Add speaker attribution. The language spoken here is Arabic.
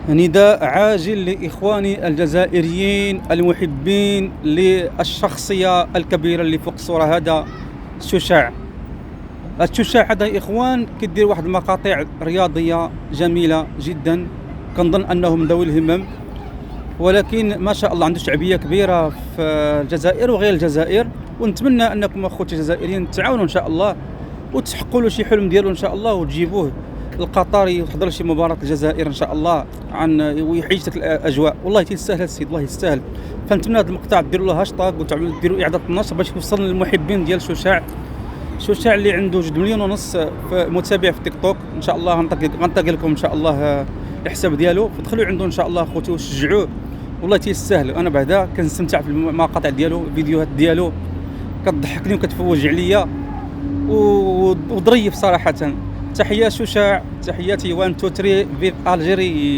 Speaker 1: نداء عاجل لإخواني الجزائريين المحبين للشخصية الكبيرة اللي فوق الصورة. هذا الششاع. هذا يا إخوان كيدير واحد المقاطع رياضية جميلة جدا، كنظن أنه من ذوي الهمم، ولكن ما شاء الله عنده شعبية كبيرة في الجزائر وغير الجزائر. ونتمنى أنكم أخوتي الجزائريين تعاونوا إن شاء الله وتحققوا له شي حلم ديالو إن شاء الله، وتجيبوه القطري وتحضر شي مباراة الجزائر ان شاء الله ويعيش ديك الاجواء. والله تيستاهل السيد، والله يستاهل. فنتمنى هذا المقطع ديروا له هاشتاغ وتعملوا ديروا اعاده النشر باش يوصل للمحبين ديال ششاع اللي عنده 2.5 مليون متابع في تيك توك. ان شاء الله غنطلق لكم ان شاء الله الحساب ديالو، فدخلوا عنده ان شاء الله اخوتي وشجعوه. والله تيستاهل. انا بعدا كنستمتع في المقاطع ديالو، الفيديوهات ديالو كتضحكني وكتفوج عليا وظريف صراحه. تحية ششاع، تحياتي 1 2 3 فيف الجيري.